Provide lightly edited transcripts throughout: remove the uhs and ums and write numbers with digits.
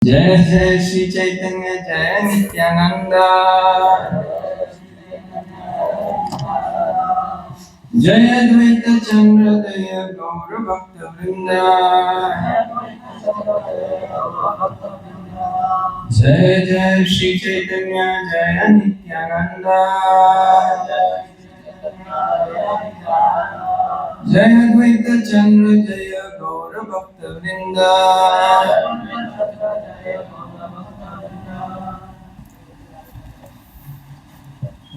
जय जय श्री चैतन्य जय नित्यानंद। जय द्वैत चंद्र जय गौर भक्त वृंद। जय जय श्री चैतन्य जय नित्यानंद। जय द्वैत चंद्र जय गौर भक्त वृंद।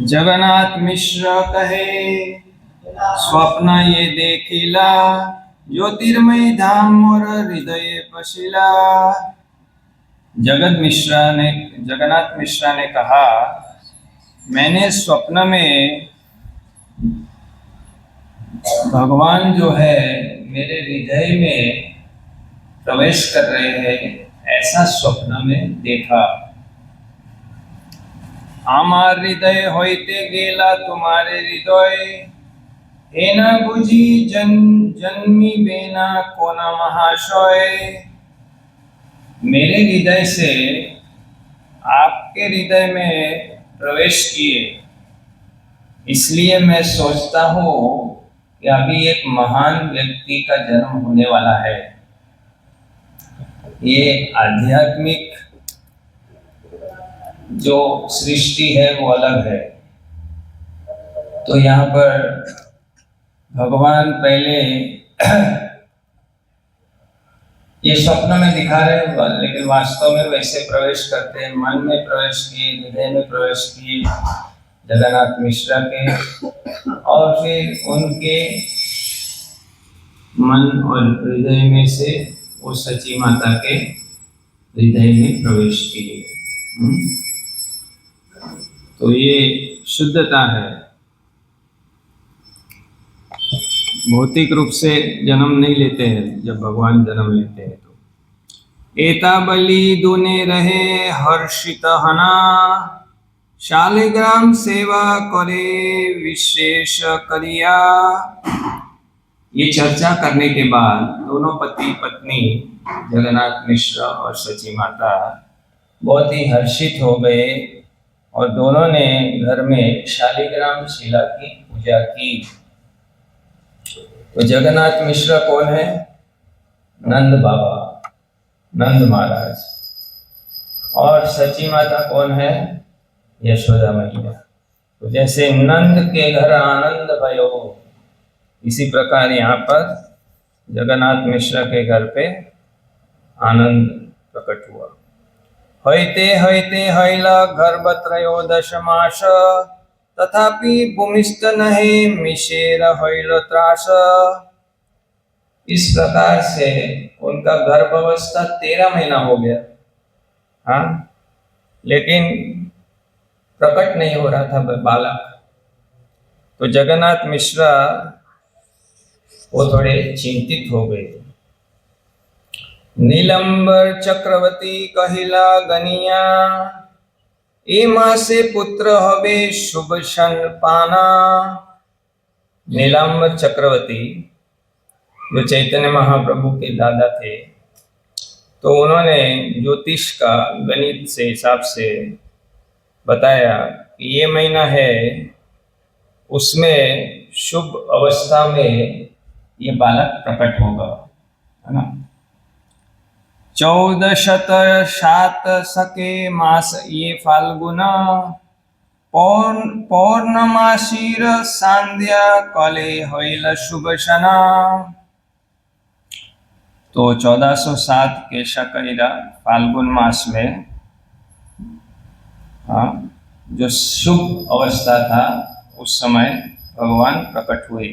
जगन्नाथ मिश्र कहे स्वप्न ये देखिला, ज्योतिर्मय धाम मोर हृदय पशिला। जगन्नाथ मिश्रा ने कहा, मैंने स्वप्न में भगवान जो है मेरे हृदय में प्रवेश कर रहे हैं, ऐसा स्वप्न में देखा। आमार हृदय होते गेला तुम्हारे हृदय, हे न बुझी जन्मी बेना कोना महाशय। मेरे हृदय से आपके हृदय में प्रवेश किए, इसलिए मैं सोचता हूँ कि अभी एक महान व्यक्ति का जन्म होने वाला है। ये आध्यात्मिक जो सृष्टि है वो अलग है। तो यहाँ पर भगवान पहले ये स्वप्न में दिखा रहे, लेकिन वास्तव में वैसे प्रवेश करते हैं। मन में प्रवेश किए, हृदय में प्रवेश किए जगन्नाथ मिश्रा के, और फिर उनके मन और हृदय में से वो सची माता के हृदय में प्रवेश किए। तो ये शुद्धता है। भौतिक रूप से जन्म नहीं लेते हैं, जब भगवान जन्म लेते हैं तो एता बलि दुने रहे हर्षित हना, शालिग्राम सेवा करे विशेष करिया। ये चर्चा करने के बाद दोनों पति पत्नी जगन्नाथ मिश्र और सची माता बहुत ही हर्षित हो गए, और दोनों ने घर में शालिग्राम शिला की पूजा की। तो जगन्नाथ मिश्र कौन है? नंद बाबा, नंद महाराज। और सची माता कौन है? यशोदा मैया। तो जैसे नंद के घर आनंद भयो, इसी प्रकार यहाँ पर जगन्नाथ मिश्र के घर पे आनंद प्रकट हुआ। हईते हईते हईला गर्भत्रयोदश मास, तथापि भूमिस्थ नहीं मिशेर हईल त्रास। इस प्रकार से उनका गर्भावस्था 13 महीना हो गया, हाँ, लेकिन प्रकट नहीं हो रहा था बालक। तो जगन्नाथ मिश्रा वो थोड़े चिंतित हो गए। नीलंबर चक्रवर्ती कहिला गनिया, ए मासे पुत्र हवे शुभ शन पाना। नीलांबर चक्रवर्ती जो चैतन्य महाप्रभु के दादा थे, तो उन्होंने ज्योतिष का गणित से हिसाब से बताया कि ये महीना है, उसमें शुभ अवस्था में ये बालक प्रकट होगा, है ना। 1407 सके मास ये फाल्गुन, पौर्णमासीर सांध्या कले हईल शुभशना। तो 1407 के शकैरा फाल्गुन मास में जो शुभ अवस्था था, उस समय भगवान प्रकट हुए।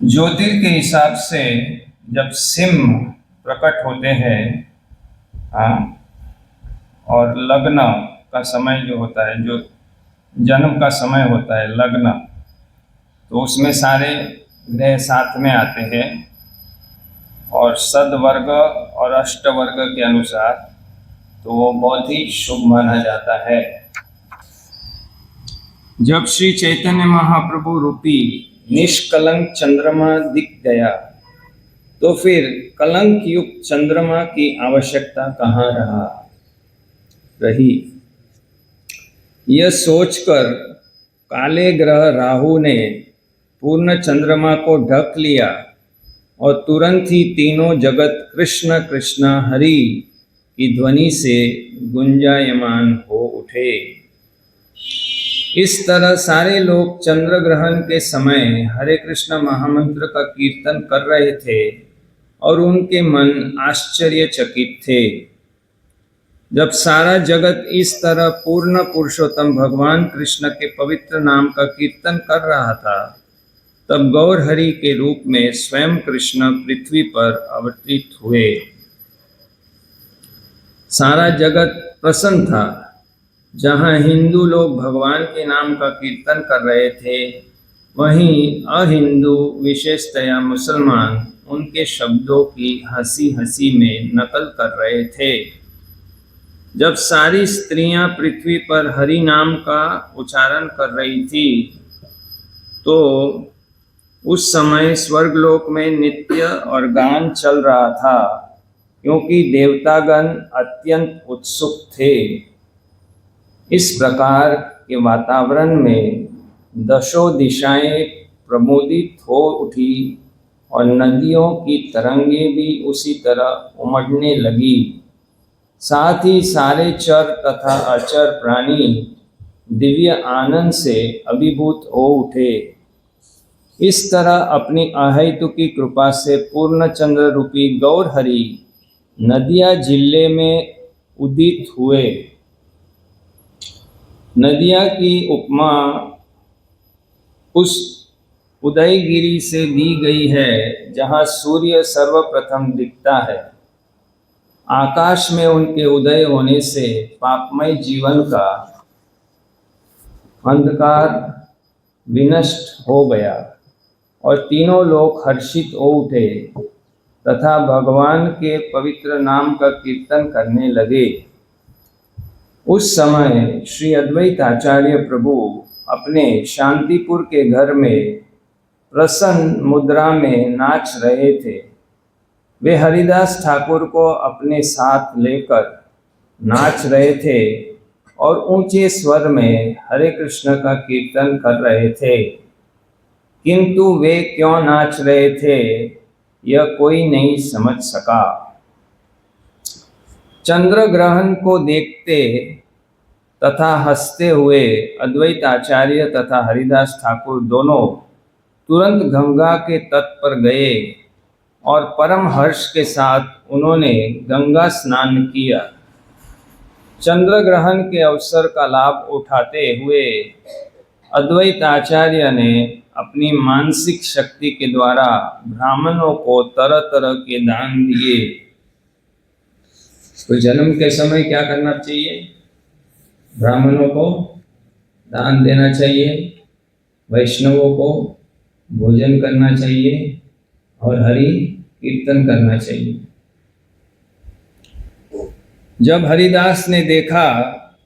ज्योतिर के हिसाब से जब सिंह प्रकट होते हैं, और लग्न का समय जो होता है, जो जन्म का समय होता है लग्न, तो उसमें सारे ग्रह साथ में आते हैं, और सदवर्ग और अष्टवर्ग के अनुसार तो वो बहुत ही शुभ माना जाता है। जब श्री चैतन्य महाप्रभु रूपी निष्कलंक चंद्रमा दिख गया, तो फिर कलंक युक्त चंद्रमा की आवश्यकता कहाँ रही। यह सोचकर काले ग्रह राहु ने पूर्ण चंद्रमा को ढक लिया और तुरंत ही तीनों जगत कृष्ण कृष्ण हरि की ध्वनि से गुंजायमान हो उठे। इस तरह सारे लोग चंद्र ग्रहण के समय हरे कृष्ण महामंत्र का कीर्तन कर रहे थे और उनके मन आश्चर्यचकित थे। जब सारा जगत इस तरह पूर्ण पुरुषोत्तम भगवान कृष्ण के पवित्र नाम का कीर्तन कर रहा था, तब गौर हरि के रूप में स्वयं कृष्ण पृथ्वी पर अवतरित हुए। सारा जगत प्रसन्न था। जहाँ हिंदू लोग भगवान के नाम का कीर्तन कर रहे थे, वहीं अहिंदू विशेषतया मुसलमान उनके शब्दों की हंसी हंसी में नकल कर रहे थे। जब सारी स्त्रियां पृथ्वी पर हरि नाम का उच्चारण कर रही थी, तो उस समय स्वर्गलोक में नृत्य और गान चल रहा था, क्योंकि देवतागण अत्यंत उत्सुक थे। इस प्रकार के वातावरण में दशों दिशाएं प्रमोदित हो उठी और नदियों की तरंगें भी उसी तरह उमड़ने लगी। साथ ही सारे चर तथा अचर प्राणी दिव्य आनंद से अभिभूत हो उठे। इस तरह अपनी अहेतुकी कृपा से पूर्ण चंद्र रूपी गौर हरि नदिया जिले में उदित हुए। नदिया की उपमा उस उदयगिरी से दी गई है, जहाँ सूर्य सर्वप्रथम दिखता है। आकाश में उनके उदय होने से पापमय जीवन का अंधकार विनष्ट हो गया और तीनों लोग हर्षित हो उठे तथा भगवान के पवित्र नाम का कीर्तन करने लगे। उस समय श्री अद्वैत आचार्य प्रभु अपने शांतिपुर के घर में प्रसन्न मुद्रा में नाच रहे थे। वे हरिदास ठाकुर को अपने साथ लेकर नाच रहे थे और ऊंचे स्वर में हरे कृष्ण का कीर्तन कर रहे थे। किंतु वे क्यों नाच रहे थे, यह कोई नहीं समझ सका। चंद्र ग्रहण को देखते तथा हंसते हुए अद्वैत आचार्य तथा हरिदास ठाकुर दोनों तुरंत गंगा के तट पर गए और परम हर्ष के साथ उन्होंने गंगा स्नान किया। चंद्र ग्रहण के अवसर का लाभ उठाते हुए अद्वैत आचार्य ने अपनी मानसिक शक्ति के द्वारा ब्राह्मणों को तरह तरह के दान दिए। तो जन्म के समय क्या करना चाहिए? ब्राह्मणों को दान देना चाहिए, वैष्णवों को भोजन करना चाहिए और हरि कीर्तन करना चाहिए। जब हरिदास ने देखा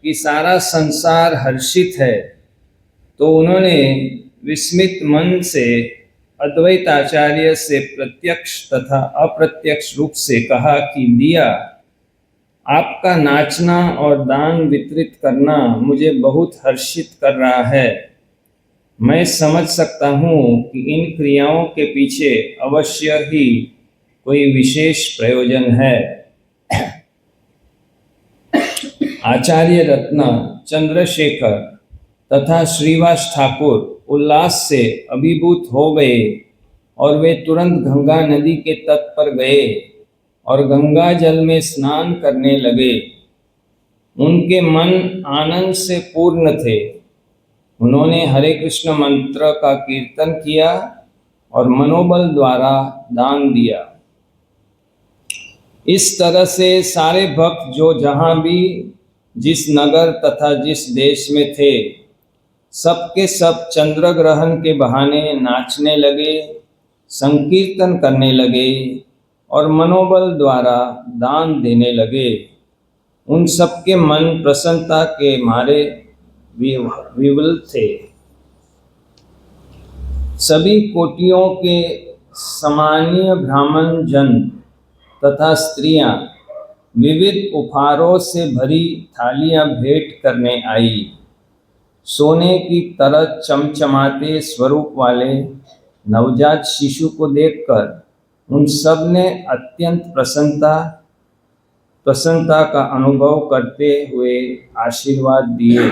कि सारा संसार हर्षित है, तो उन्होंने विस्मित मन से अद्वैत आचार्य से प्रत्यक्ष तथा अप्रत्यक्ष रूप से कहा कि दिया, आपका नाचना और दान वितरित करना मुझे बहुत हर्षित कर रहा है। मैं समझ सकता हूँ कि इन क्रियाओं के पीछे अवश्य ही कोई विशेष प्रयोजन है। आचार्य रत्न, चंद्रशेखर तथा श्रीवास ठाकुर उल्लास से अभिभूत हो गए और वे तुरंत गंगा नदी के तट पर गए और गंगा जल में स्नान करने लगे। उनके मन आनंद से पूर्ण थे। उन्होंने हरे कृष्ण मंत्र का कीर्तन किया और मनोबल द्वारा दान दिया। इस तरह से सारे भक्त जो जहाँ भी जिस नगर तथा जिस देश में थे, सबके सब चंद्र ग्रहण के बहाने नाचने लगे, संकीर्तन करने लगे और मनोबल द्वारा दान देने लगे। उन सबके मन प्रसन्नता के मारे विवल थे। सभी कोटियों के सामान्य ब्राह्मण जन तथा स्त्रियां विविध उपहारों से भरी थालियां भेंट करने आई। सोने की तरह चमचमाते स्वरूप वाले नवजात शिशु को देखकर उन सब ने अत्यंत प्रसन्नता का अनुभव करते हुए आशीर्वाद दिए।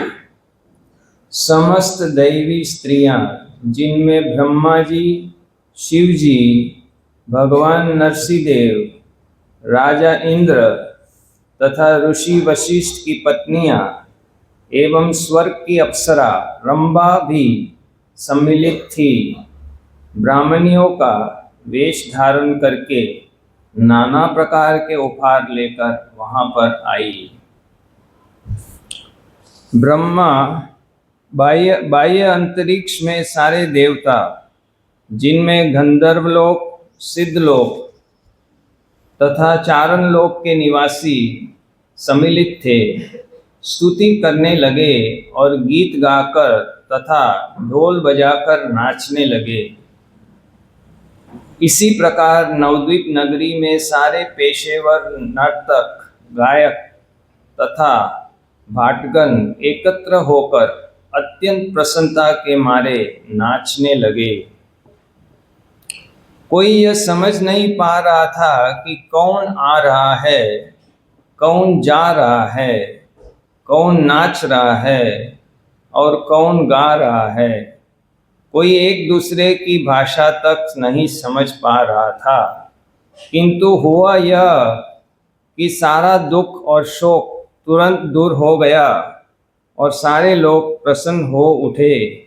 समस्त दैवी स्त्रियां, जिनमें ब्रह्मा जी, शिव जी, भगवान नरसिंहदेव, राजा इंद्र तथा ऋषि वशिष्ठ की पत्नियां एवं स्वर्ग की अप्सरा रंभा भी सम्मिलित थी, ब्राह्मणियों का वेश धारण करके नाना प्रकार के उपहार लेकर वहां पर आई। ब्रह्मा बाह्य अंतरिक्ष में सारे देवता, जिनमें गंधर्वलोक, सिद्धलोक तथा चारण लोक के निवासी सम्मिलित थे, स्तुति करने लगे और गीत गाकर तथा ढोल बजाकर नाचने लगे। इसी प्रकार नवद्वीप नगरी में सारे पेशेवर नर्तक, गायक तथा भाटगण एकत्र होकर अत्यंत प्रसन्नता के मारे नाचने लगे। कोई यह समझ नहीं पा रहा था कि कौन आ रहा है, कौन जा रहा है, कौन नाच रहा है और कौन गा रहा है। कोई एक दूसरे की भाषा तक नहीं समझ पा रहा था, किंतु हुआ यह कि सारा दुख और शोक तुरंत दूर हो गया और सारे लोग प्रसन्न हो उठे।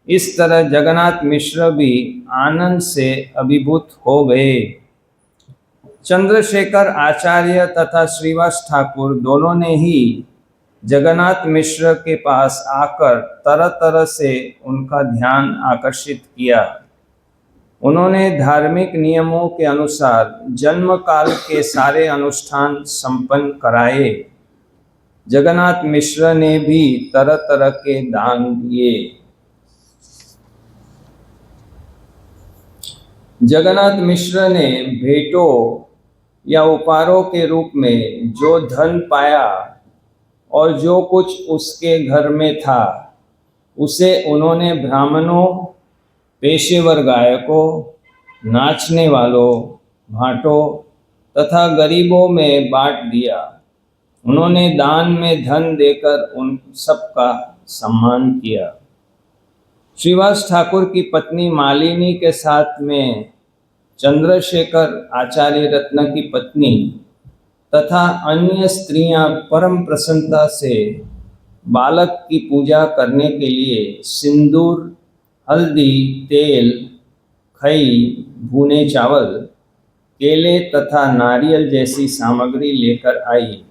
इस तरह जगन्नाथ मिश्र भी आनंद से अभिभूत हो गए। चंद्रशेखर आचार्य तथा श्रीवास ठाकुर दोनों ने ही जगन्नाथ मिश्र के पास आकर तरह तरह से उनका ध्यान आकर्षित किया। उन्होंने धार्मिक नियमों के अनुसार जन्म काल के सारे अनुष्ठान संपन्न कराए। जगन्नाथ मिश्र ने भी तरह तरह के दान दिए। जगन्नाथ मिश्र ने भेंटों या उपहारों के रूप में जो धन पाया और जो कुछ उसके घर में था, उसे उन्होंने ब्राह्मणों, पेशेवर गायकों, नाचने वालों, भाटों तथा गरीबों में बांट दिया। उन्होंने दान में धन देकर उन सबका सम्मान किया। श्रीवास ठाकुर की पत्नी मालिनी के साथ में चंद्रशेखर आचार्य रत्न की पत्नी तथा अन्य स्त्रियां परम प्रसन्नता से बालक की पूजा करने के लिए सिंदूर, हल्दी, तेल, खई, भुने चावल, केले तथा नारियल जैसी सामग्री लेकर आई।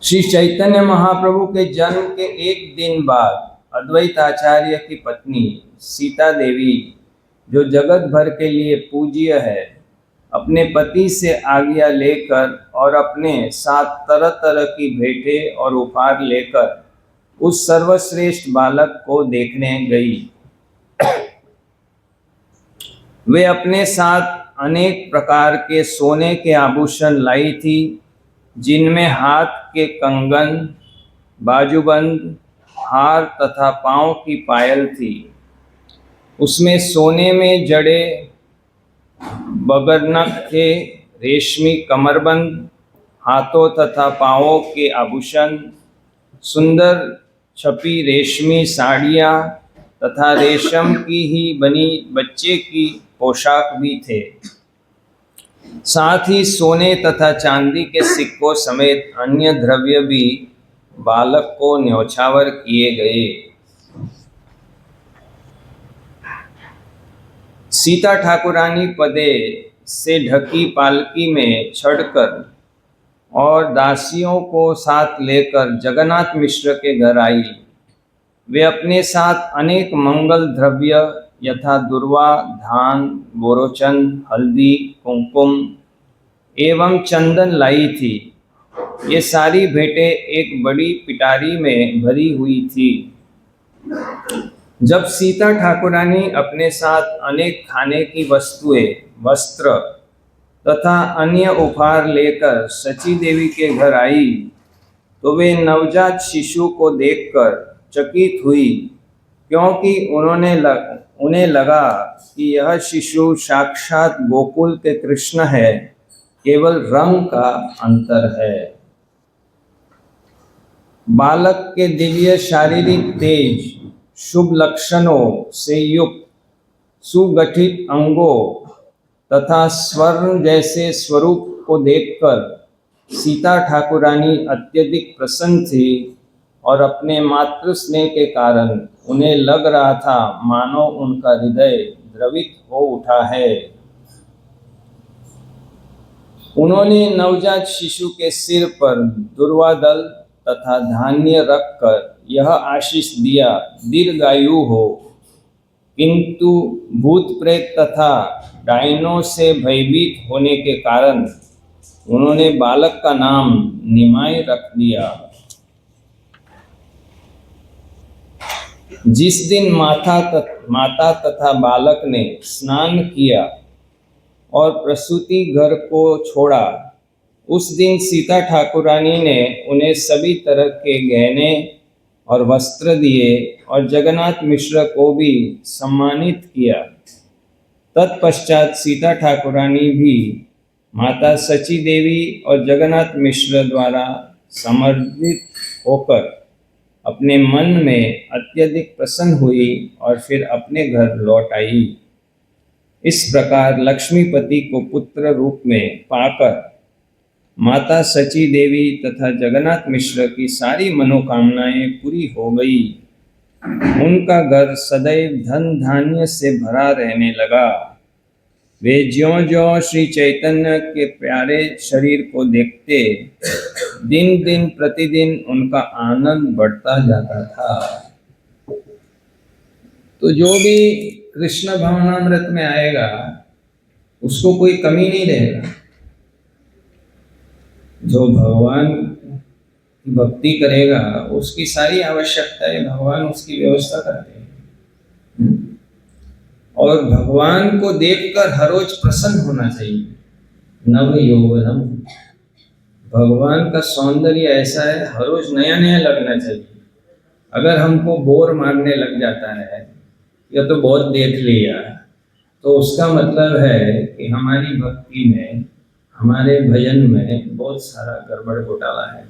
श्री चैतन्य महाप्रभु के जन्म के एक दिन बाद अद्वैत आचार्य की पत्नी सीता देवी, जो जगत भर के लिए पूज्य है, अपने पति से आज्ञा लेकर और अपने साथ तरह तरह की भेंटें और उपहार लेकर उस सर्वश्रेष्ठ बालक को देखने गई। वे अपने साथ अनेक प्रकार के सोने के आभूषण लाई थी, जिनमें हाथ के कंगन, बाजूबंद, हार तथा पांव की पायल थी। उसमें सोने में जड़े बगरनख थे, रेशमी कमरबंद, हाथों तथा पांवों के आभूषण, सुंदर छपी रेशमी साड़ियाँ तथा रेशम की ही बनी बच्चे की पोशाक भी थे। साथ ही सोने तथा चांदी के सिक्कों समेत अन्य द्रव्य भी बालक को न्योछावर किए गए। सीता ठाकुरानी पदे से ढकी पालकी में चढ़कर और दासियों को साथ लेकर जगन्नाथ मिश्र के घर आई। वे अपने साथ अनेक मंगल द्रव्य यथा दुर्वा, धान, बोरोचन, हल्दी, कुमकुम एवं चंदन लाई थी। ये सारी भेंटें एक बड़ी पिटारी में भरी हुई थी। जब सीता ठाकुरानी अपने साथ अनेक खाने की वस्तुएं, वस्त्र तथा अन्य उपहार लेकर सची देवी के घर आई, तो वे नवजात शिशु को देखकर चकित हुई, क्योंकि उन्हें लगा कि यह शिशु साक्षात गोकुल के कृष्ण है, केवल रंग का अंतर है। बालक के दिव्य शारीरिक तेज, शुभ लक्षणों से युक्त सुगठित अंगों तथा स्वर्ण जैसे स्वरूप को देखकर सीता ठाकुरानी अत्यधिक प्रसन्न थी और अपने मातृ स्नेह के कारण उन्हें लग रहा था मानो उनका हृदय द्रवित हो उठा है। उन्होंने नवजात शिशु के सिर पर दुर्वा दल तथा धान्य रखकर यह आशीष दिया, दीर्घायु हो। किंतु भूत प्रेत तथा डायनों से भयभीत होने के कारण उन्होंने बालक का नाम निमाई रख दिया। जिस दिन माता तथा बालक ने स्नान किया और प्रसूति घर को छोड़ा, उस दिन सीता ठाकुरानी ने उन्हें सभी तरह के गहने और वस्त्र दिए और जगन्नाथ मिश्र को भी सम्मानित किया। तत्पश्चात सीता ठाकुरानी भी माता सची देवी और जगन्नाथ मिश्र द्वारा समर्थित होकर अपने मन में अत्यधिक प्रसन्न हुई और फिर अपने घर लौट आई। इस प्रकार लक्ष्मीपति को पुत्र रूप में पाकर माता सची देवी तथा जगन्नाथ मिश्र की सारी मनोकामनाएं पूरी हो गई। उनका घर सदैव धन धान्य से भरा रहने लगा। वे ज्यों-ज्यों श्री चैतन्य के प्यारे शरीर को देखते, दिन दिन प्रतिदिन उनका आनंद बढ़ता जाता था। तो जो भी कृष्ण भावनामृत में आएगा उसको कोई कमी नहीं रहेगा। जो भगवान की भक्ति करेगा उसकी सारी आवश्यकताएं भगवान उसकी व्यवस्था करते हैं। और भगवान को देखकर हर रोज प्रसन्न होना चाहिए। नव यौवनम, भगवान का सौंदर्य ऐसा है, हर रोज नया नया लगना चाहिए। अगर हमको बोर मारने लग जाता है या तो बहुत देख लिया, तो उसका मतलब है कि हमारी भक्ति में, हमारे भजन में बहुत सारा गड़बड़ घोटाला है।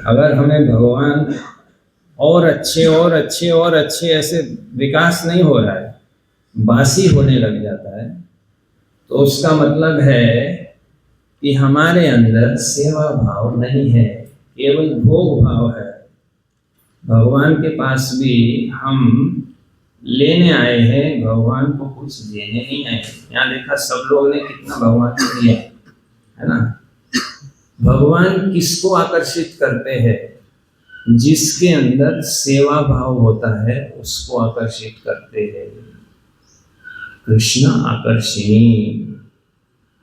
अगर हमें भगवान और अच्छे और अच्छे और अच्छे ऐसे विकास नहीं हो रहा है, बासी होने लग जाता है, तो उसका मतलब है कि हमारे अंदर सेवा भाव नहीं है, केवल भोग भाव है। भगवान के पास भी हम लेने आए हैं, भगवान को कुछ देने नहीं आए। यहाँ देखा सब लोगों ने कितना भगवान को दिया है ना। भगवान किसको आकर्षित करते हैं? जिसके अंदर सेवा भाव होता है उसको आकर्षित करते हैं। कृष्ण आकर्षणी।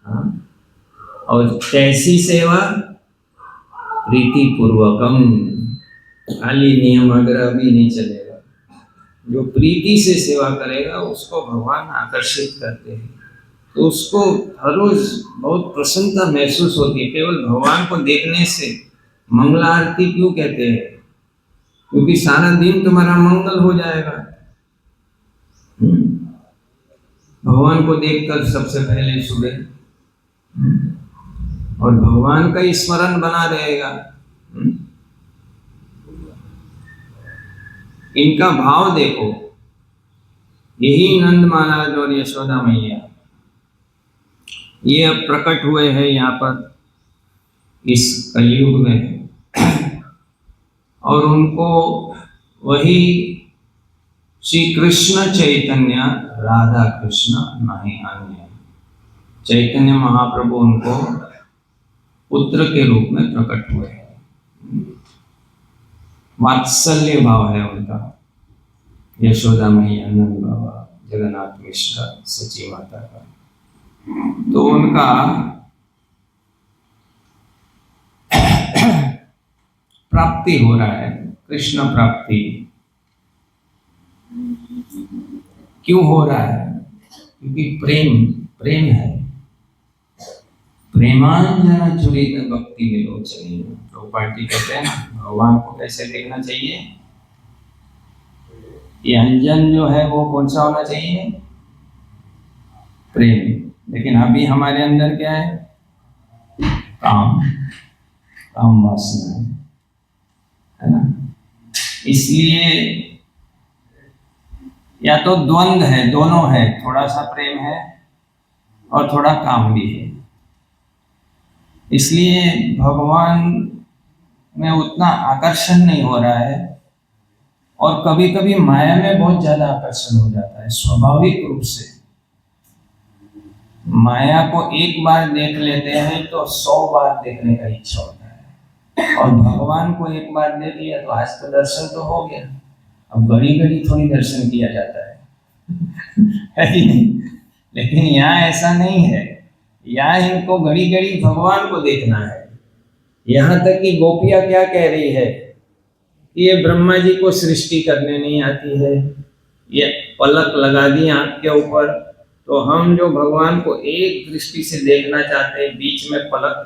हाँ? और कैसी सेवा? प्रीति पूर्वकम, खाली नियम आग्रह भी नहीं चलेगा। जो प्रीति से सेवा करेगा उसको भगवान आकर्षित करते हैं, तो उसको हर रोज बहुत प्रसन्नता महसूस होती है। केवल भगवान को देखने से मंगला आरती क्यों कहते हैं? क्योंकि सारा दिन तुम्हारा मंगल हो जाएगा। भगवान को देखकर सबसे पहले सुबह, और भगवान का ही स्मरण बना रहेगा। इनका भाव देखो। यही नंद महाराज और यशोदा मैया ये अब प्रकट हुए हैं यहाँ पर इस कलयुग में, और उनको वही श्री कृष्ण चैतन्य राधा कृष्ण नहीं अन्य, चैतन्य महाप्रभु उनको पुत्र के रूप में प्रकट हुए हैं। वात्सल्य भाव है उनका। यशोदा मैया, नंद बाबा, जगन्नाथ मिश्र, सची माता का, तो उनका प्राप्ति हो रहा है, कृष्ण प्राप्ति। क्यों हो रहा है? क्योंकि प्रेम प्रेम है। प्रेमांजन चुरित भक्ति विलोचनी। तो पार्टी कहते हैं भगवान को कैसे देखना चाहिए? ये अंजन जो है वो कौन सा होना चाहिए? प्रेम। लेकिन अभी हमारे अंदर क्या है? काम, काम वासना है ना। इसलिए या तो द्वंद है, दोनों है, थोड़ा सा प्रेम है और थोड़ा काम भी है। इसलिए भगवान में उतना आकर्षण नहीं हो रहा है और कभी कभी माया में बहुत ज्यादा आकर्षण हो जाता है स्वाभाविक रूप से। माया को एक बार देख लेते हैं तो 100 बार देखने का इच्छा होता है, और भगवान को एक बार देख लिया तो आज तो दर्शन तो हो गया, अब घड़ी घड़ी थोड़ी दर्शन किया जाता है है कि नहीं? लेकिन यहाँ ऐसा नहीं है। यहाँ इनको घड़ी घड़ी भगवान को देखना है। यहाँ तक कि गोपियां क्या कह रही है कि ये ब्रह्मा जी को सृष्टि करने नहीं आती है, ये पलक लगा दी आंख के ऊपर, तो हम जो भगवान को एक दृष्टि से देखना चाहते हैं, बीच में पलक,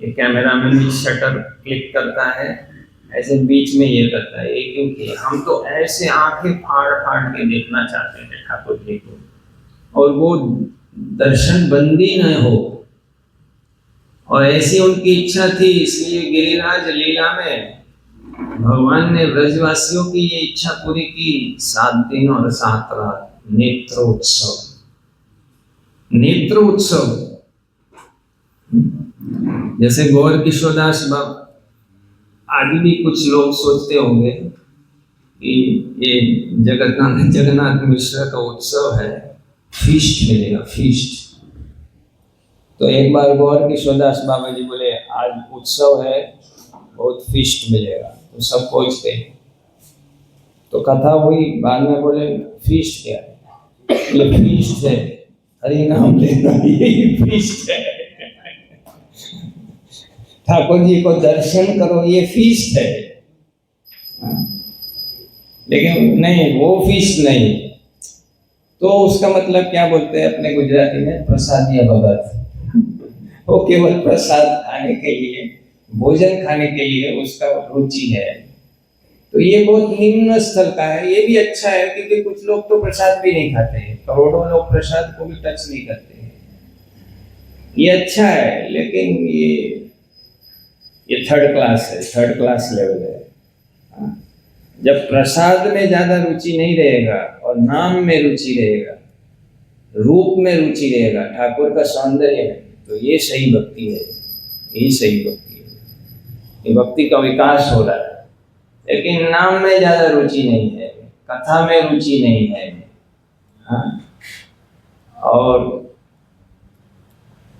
ये कैमरा मैन शटर क्लिक करता है, ऐसे बीच में ये करता है, क्योंकि हम तो ऐसे आंखें फाड़ फाड़ के देखना चाहते हैं ठाकुर जी को, और वो दर्शन बंदी न हो, और ऐसी उनकी इच्छा थी। इसलिए गिरिराज लीला में भगवान ने ब्रजवासियों की ये इच्छा पूरी की। 7 दिन और 7 रात नेत्रोत्सव, नेत्र उत्सव। जैसे गौर किशोरदास बाबा, आदि भी कुछ लोग सोचते होंगे कि ये जगन्नाथ मिश्र का उत्सव है, फीस्ट मिलेगा, फीस्ट। तो एक बार गौर किशोरदास बाबा जी बोले आज उत्सव है, बहुत फीस्ट मिलेगा, तो सब पहुंचते हैं। तो कथा हुई, बाद में बोले फीस्ट क्या है? ये फीस्ट है, हरि नाम लेना, ये फीस्ट है। ठाकुर जी को दर्शन करो, ये फीस्ट है। लेकिन नहीं, वो फीस्ट नहीं। तो उसका मतलब क्या बोलते हैं अपने गुजराती में? प्रसाद या भगत। वो केवल प्रसाद खाने के लिए, भोजन खाने के लिए उसका रुचि है। तो ये बहुत निम्न स्तर का है। ये भी अच्छा है क्योंकि कुछ लोग तो प्रसाद भी नहीं खाते हैं, करोड़ों लोग प्रसाद को भी टच नहीं करते हैं। ये अच्छा है, लेकिन ये थर्ड क्लास है, थर्ड क्लास लेवल है। जब प्रसाद में ज्यादा रुचि नहीं रहेगा और नाम में रुचि रहेगा, रूप में रुचि रहेगा, ठाकुर का सौंदर्य है, तो ये सही भक्ति है, यही सही भक्ति है। ये भक्ति का विकास हो रहा है। लेकिन नाम में ज्यादा रुचि नहीं है, कथा में रुचि नहीं है, हाँ? और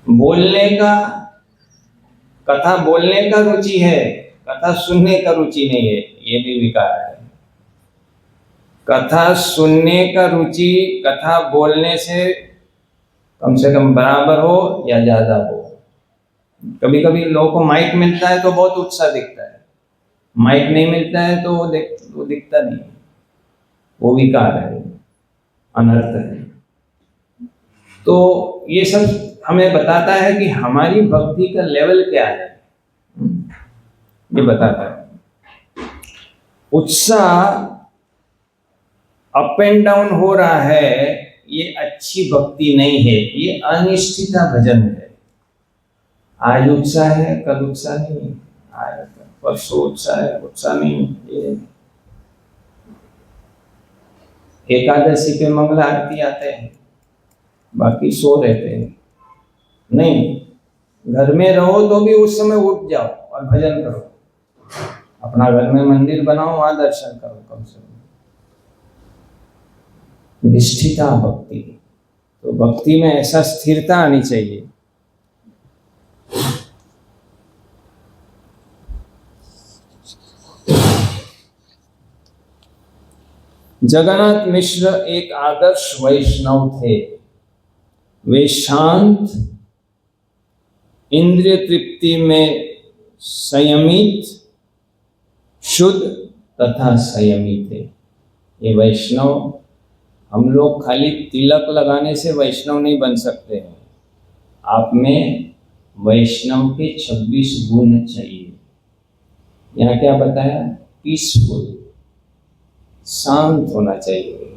बोलने का, कथा बोलने का रुचि है, कथा सुनने का रुचि नहीं है, ये भी विकार है। कथा सुनने का रुचि कथा बोलने से कम बराबर हो या ज्यादा हो। कभी कभी लोगों को माइक मिलता है तो बहुत उत्साह दिखता है, माइक नहीं मिलता है तो वो दिखता नहीं, वो विकार है, अनर्थ है। तो ये सब हमें बताता है कि हमारी भक्ति का लेवल क्या है, ये बताता है। उत्साह अप एंड डाउन हो रहा है, ये अच्छी भक्ति नहीं है, ये अनिष्ठिता भजन है। आज उत्साह है, कल उत्साह नहीं, आज परसों उत्साह है, उत्साह नहीं। ये एकादशी पे मंगला आरती आते हैं, बाकी सो रहते हैं। नहीं, घर में रहो तो भी उस समय उठ जाओ और भजन करो। अपना घर में मंदिर बनाओ, वहां दर्शन करो कम से कम। निष्ठिता भक्ति, तो भक्ति में ऐसा स्थिरता आनी चाहिए। जगन्नाथ मिश्र एक आदर्श वैष्णव थे। वे शांत, इंद्रिय तृप्ति में संयमित, शुद्ध तथा संयमी थे। ये वैष्णव हम लोग खाली तिलक लगाने से वैष्णव नहीं बन सकते हैं। आप में वैष्णव के 26 गुण चाहिए। यहाँ क्या बताया? पीसफुल, शांत होना चाहिए,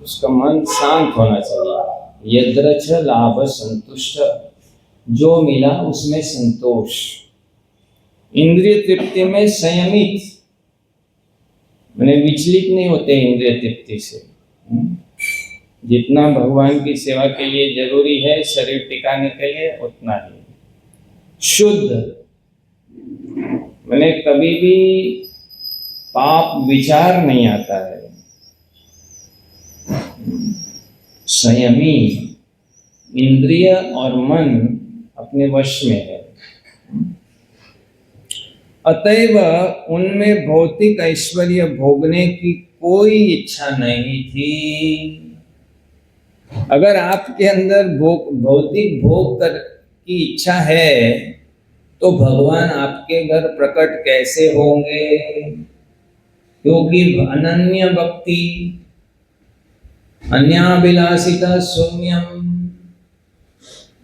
उसका मन शांत होना चाहिए। यद्रच लाभ संतुष्ट, जो मिला उसमें संतोष। इंद्रिय तृप्ति में संयमित, मैंने विचलित नहीं होते इंद्रिय तृप्ति से। जितना भगवान की सेवा के लिए जरूरी है शरीर टिकाने के लिए, उतना ही। शुद्ध, मैंने कभी भी पाप विचार नहीं आता है। संयमी, इंद्रिय और मन अपने वश में है। अतएव उनमें भौतिक ऐश्वर्य भोगने की कोई इच्छा नहीं थी। अगर आपके अंदर भौतिक भोग की इच्छा है तो भगवान आपके घर प्रकट कैसे होंगे? क्योंकि अनन्य भक्ति, अन्याभिलाषिता शून्यम,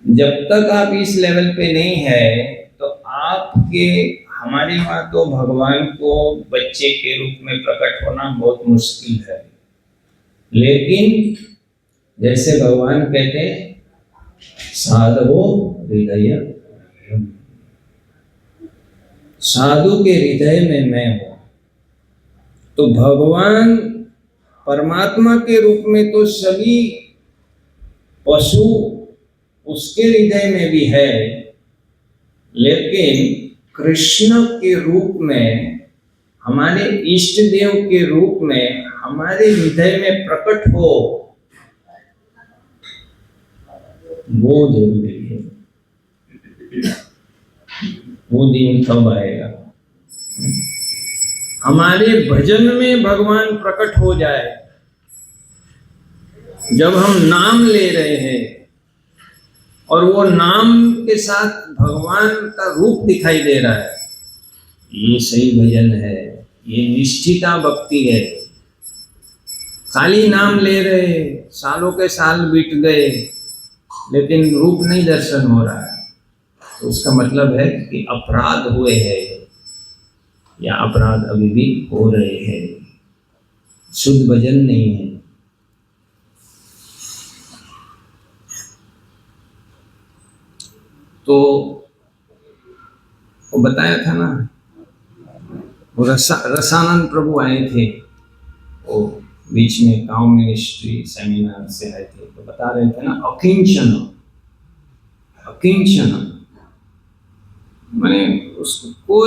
जब तक आप इस लेवल पे नहीं है तो आपके हमारे वहां तो भगवान को बच्चे के रूप में प्रकट होना बहुत मुश्किल है। लेकिन जैसे भगवान कहते हैं, साधो हृदय, साधु के हृदय में मैं हूं। तो भगवान परमात्मा के रूप में तो सभी पशु उसके हृदय में भी है, लेकिन कृष्ण के रूप में, हमारे इष्ट देव के रूप में हमारे हृदय में प्रकट हो, वो जरूरी है। वो दिन कब आएगा? हमारे भजन में भगवान प्रकट हो जाए। जब हम नाम ले रहे हैं और वो नाम के साथ भगवान का रूप दिखाई दे रहा है, ये सही भजन है, ये निष्ठिता भक्ति है। खाली नाम ले रहे, सालों के साल बीत गए, लेकिन रूप नहीं दर्शन हो रहा है, तो उसका मतलब है कि अपराध हुए हैं या अपराध अभी भी हो रहे हैं, शुद्ध भजन नहीं है। तो वो बताया था ना, वो रसानंद प्रभु आए थे, वो बीच में गांव मिनिस्ट्री सेमिनार से आए थे, तो बता रहे थे ना, अकिंचन, अकिंचन मैंने उसको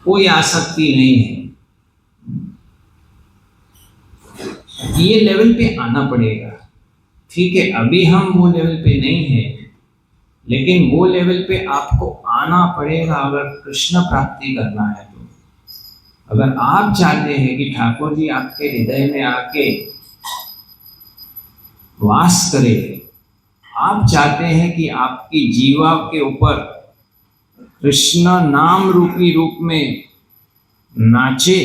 कोई आसक्ति नहीं है। ये लेवल पे आना पड़ेगा। ठीक है, अभी हम वो लेवल पे नहीं है, लेकिन वो लेवल पे आपको आना पड़ेगा अगर कृष्ण प्राप्ति करना है। तो अगर आप चाहते हैं कि ठाकुर जी आपके हृदय में आके वास करे, आप चाहते हैं कि आपकी जीवा के ऊपर कृष्ण नाम रूपी रूप में नाचे,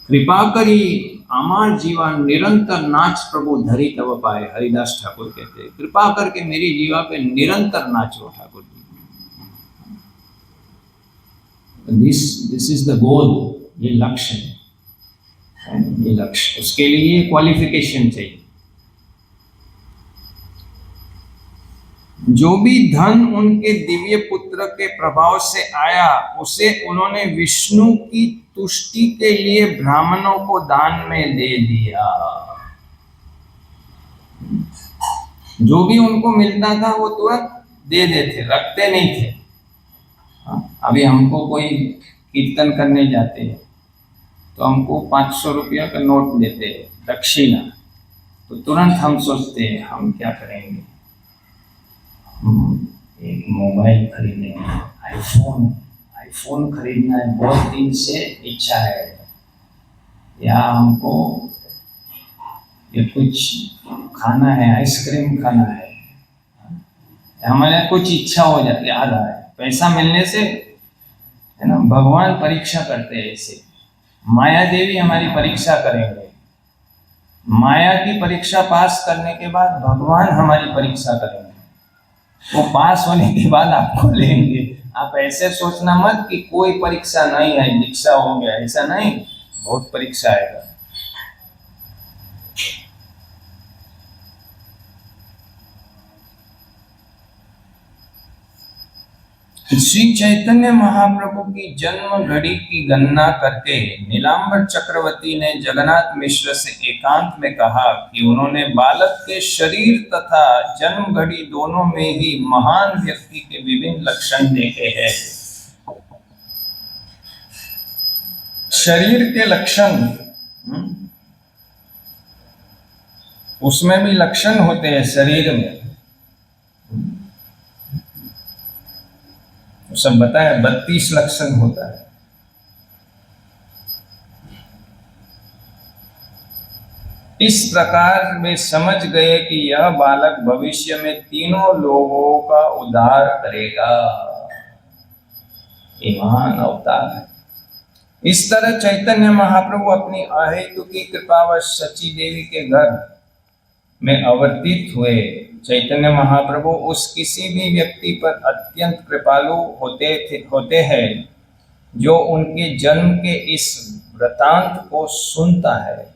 कृपा करी आमार जीवा निरंतर नाच प्रभु धरी तब पाए, हरिदास ठाकुर कहते हैं, कृपा करके मेरी जीवा पे निरंतर नाचो Thakur ji. This is the goal, ये लक्ष्य है, ये लक्ष्य। उसके लिए क्वालिफिकेशन चाहिए। जो भी धन उनके दिव्य पुत्र के प्रभाव से आया, उसे उन्होंने विष्णु की तुष्टि के लिए ब्राह्मणों को दान में दे दिया। जो भी उनको मिलता था वो तुरंत दे देते, रखते नहीं थे। अभी हमको कोई कीर्तन करने जाते हैं तो हमको 500 रुपया का नोट देते हैं दक्षिणा, तो तुरंत हम सोचते हैं हम क्या करेंगे, एक मोबाइल खरीदने, आईफोन खरीदना है, बहुत दिन से इच्छा है, या हमको ये कुछ खाना है, आइसक्रीम खाना है, हमारे कुछ इच्छा हो जाती है, आ रहा है, पैसा मिलने से है ना। भगवान परीक्षा करते हैं ऐसे, माया देवी हमारी परीक्षा करेंगे, माया की परीक्षा पास करने के बाद भगवान हमारी परीक्षा करेंगे, वो पास होने के बाद आपको लेंगे। आप ऐसे सोचना मत कि कोई परीक्षा नहीं है, दीक्षा हो गया, ऐसा नहीं, बहुत परीक्षा आएगा। श्री चैतन्य महाप्रभु की जन्म घड़ी की गणना करके नीलांबर चक्रवर्ती ने जगन्नाथ मिश्र से एकांत में कहा कि उन्होंने बालक के शरीर तथा जन्म घड़ी दोनों में ही महान व्यक्ति के विभिन्न लक्षण देखे हैं। शरीर के लक्षण, उसमें भी लक्षण होते हैं शरीर में, सब बताया, 32 लक्षण होता है। इस प्रकार वे समझ गए कि यह बालक भविष्य में तीनों लोगों का उद्धार करेगा, ये महान अवतार है। इस तरह चैतन्य महाप्रभु अपनी अहेतु की कृपावश सची देवी के घर में अवर्तित हुए। चैतन्य महाप्रभु उस किसी भी व्यक्ति पर अत्यंत कृपालु होते हैं जो उनके जन्म के इस वृतांत को सुनता है।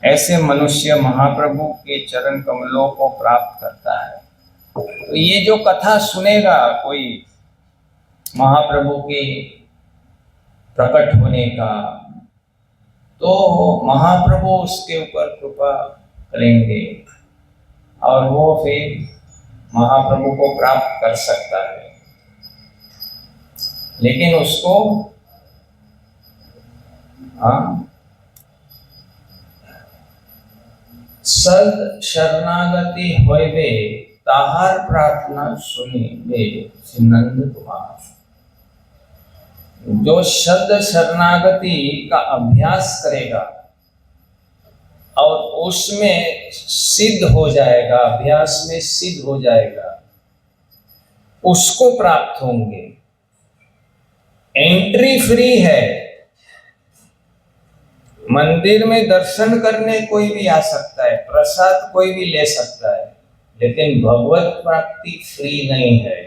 ऐसे मनुष्य महाप्रभु के चरण कमलों को प्राप्त करता है। तो ये जो कथा सुनेगा कोई महाप्रभु के प्रकट होने का, तो महाप्रभु उसके ऊपर कृपा करेंगे और वो फिर महाप्रभु को प्राप्त कर सकता है। लेकिन उसको सद शरणागति होइबे ताहार प्रार्थना सुनिबे नंद तुम्हार। जो शब्द शरणागति का अभ्यास करेगा और उसमें सिद्ध हो जाएगा, अभ्यास में सिद्ध हो जाएगा, उसको प्राप्त होंगे। एंट्री फ्री है, मंदिर में दर्शन करने कोई भी आ सकता है, प्रसाद कोई भी ले सकता है, लेकिन भगवत प्राप्ति फ्री नहीं है।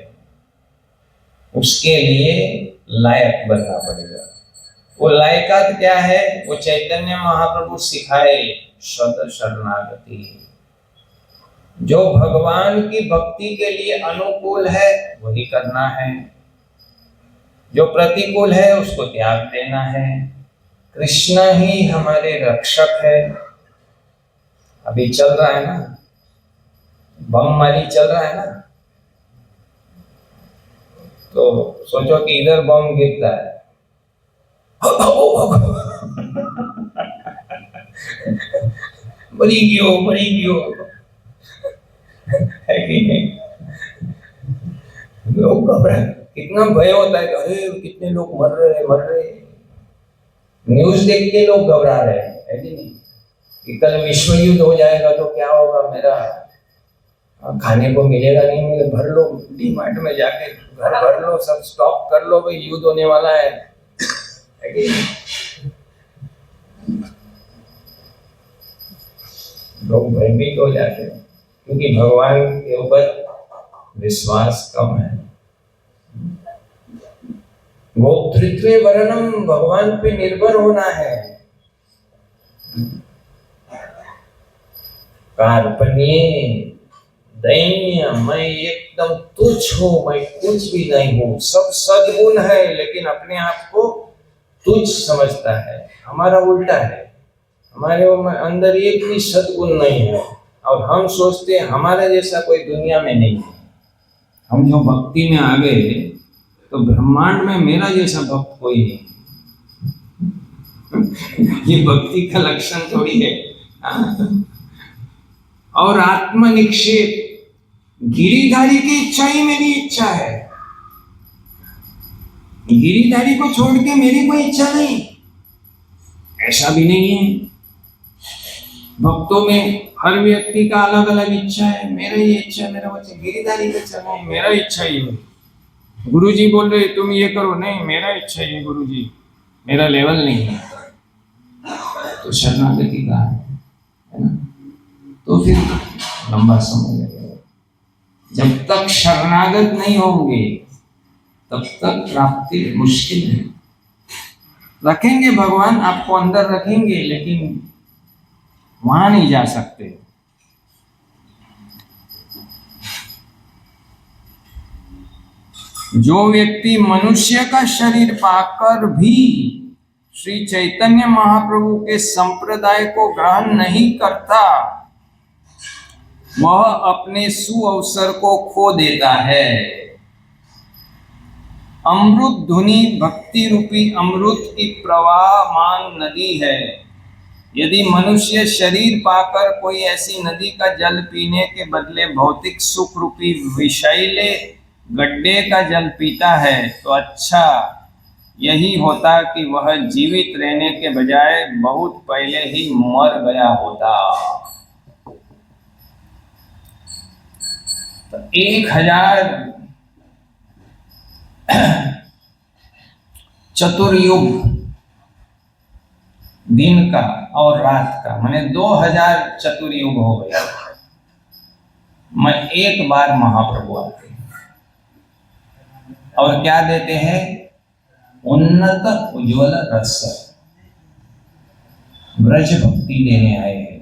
उसके लिए लायक बनना पड़ेगा। वो लायकात क्या है? वो चैतन्य महाप्रभु सिखाए, सद शरणागति। जो भगवान की भक्ति के लिए अनुकूल है वही करना है, जो प्रतिकूल है उसको त्याग देना है। कृष्ण ही हमारे रक्षक है। अभी चल रहा है ना, बममारी चल रहा है ना, तो सोचो कि इधर बम गिरता है, मरी गयो है कि नहीं? लोग घबराए, कितना भय होता है कि अरे कितने लोग मर रहे। न्यूज देख के लोग घबरा रहे हैं, है कि नहीं? कि कल विश्व युद्ध हो जाएगा तो क्या होगा, मेरा खाने को मिलेगा नहीं मिलेगा। भर लो डीमार्ट में जाके, घर भर लो, सब स्टॉक कर लो, भाई युद्ध होने वाला है कि नहीं? लोग भयभीत हो जाते हैं क्योंकि भगवान के ऊपर विश्वास कम है। गोप्तृत्वे वर्णम, भगवान पे निर्भर होना है। कार्पण्य दैन्य, मैं एकदम तुच्छ हूँ, मैं कुछ भी नहीं हूँ। सब सद्गुण है लेकिन अपने आप को तुच्छ समझता है। हमारा उल्टा है, हमारे अंदर एक भी सद्गुण नहीं है और हम सोचते हैं हमारे जैसा कोई दुनिया में नहीं है। हम जो भक्ति में आ गए तो ब्रह्मांड में मेरा जैसा भक्त कोई नहीं। ये भक्ति का लक्षण थोड़ी है। और आत्मनिक्षेप, गिरिधारी की इच्छा ही मेरी इच्छा है, गिरिधारी को छोड़ के मेरी कोई इच्छा नहीं, ऐसा भी नहीं है। भक्तों में हर व्यक्ति का अलग अलग इच्छा है। मेरा ये इच्छा, मेरा बच्चा गिरिधारी पे चले, मेरा इच्छा ये है। गुरुजी बोल रहे तुम ये करो, नहीं मेरा इच्छा है गुरुजी, मेरा लेवल नहीं है, तो शरणागति का है ना। तो फिर लंबा समय लगेगा। जब तक शरणागत नहीं होंगे तब तक प्राप्ति मुश्किल है। रखेंगे भगवान, आपको अंदर रखेंगे, लेकिन वहां नहीं जा सकते। जो व्यक्ति मनुष्य का शरीर पाकर भी श्री चैतन्य महाप्रभु के संप्रदाय को ग्रहण नहीं करता, वह अपने सुअवसर को खो देता है। अमृत धुनी भक्ति रूपी अमृत की प्रवाहमान नदी है। यदि मनुष्य शरीर पाकर कोई ऐसी नदी का जल पीने के बदले भौतिक सुख रूपी विषैले गड्ढे का जल पीता है, तो अच्छा यही होता कि वह जीवित रहने के बजाय बहुत पहले ही मर गया होता। तो 1000 चतुर्युग दिन का और रात का, माने 2000 चतुर्युग हो गया। मैं एक बार महाप्रभु आते हैं और क्या देते हैं? उन्नत उज्ज्वल रस, ब्रज भक्ति देने आए हैं।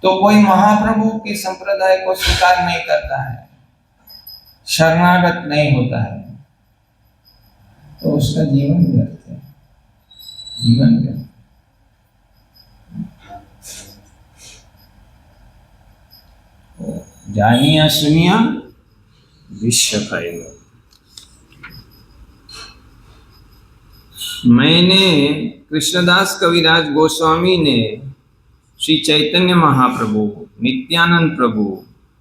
तो कोई महाप्रभु के संप्रदाय को स्वीकार नहीं करता है, शरणागत नहीं होता है, तो उसका जीवन व्यर्थ है, जीवन व्यर्थ। जानिया सुनिया विश्व खाएगा। मैंने कृष्णदास कविराज गोस्वामी ने श्री चैतन्य महाप्रभु, नित्यानंद प्रभु,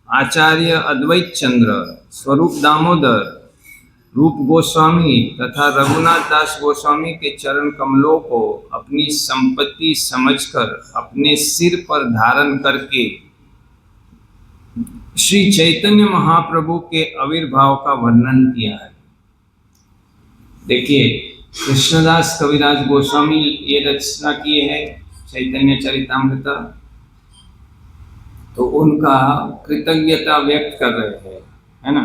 आचार्य अद्वैत चंद्र, स्वरूप दामोदर, रूप गोस्वामी तथा रघुनाथ दास गोस्वामी के चरण कमलों को अपनी संपत्ति समझकर अपने सिर पर धारण करके श्री चैतन्य महाप्रभु के आविर्भाव का वर्णन किया है। देखिए, कृष्णदास कविराज गोस्वामी ये रचना किए हैं चैतन्य चरितामृत, तो उनका कृतज्ञता व्यक्त कर रहे हैं, है ना।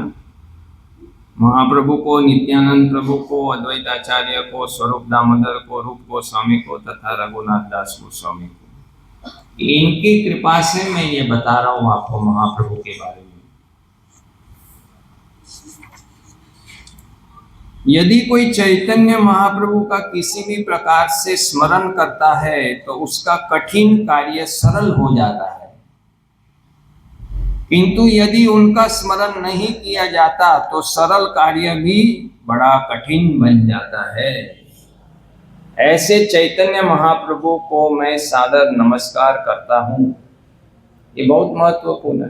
महाप्रभु को, नित्यानंद प्रभु को, अद्वैत आचार्य को, स्वरूप दामोदर को, रूप गोस्वामी को तथा रघुनाथ दास गोस्वामी को, इनकी कृपा से मैं ये बता रहा हूं आपको महाप्रभु के बारे में। यदि कोई चैतन्य महाप्रभु का किसी भी प्रकार से स्मरण करता है तो उसका कठिन कार्य सरल हो जाता है, किंतु यदि उनका स्मरण नहीं किया जाता तो सरल कार्य भी बड़ा कठिन बन जाता है। ऐसे चैतन्य महाप्रभु को मैं सादर नमस्कार करता हूँ। ये बहुत महत्वपूर्ण है।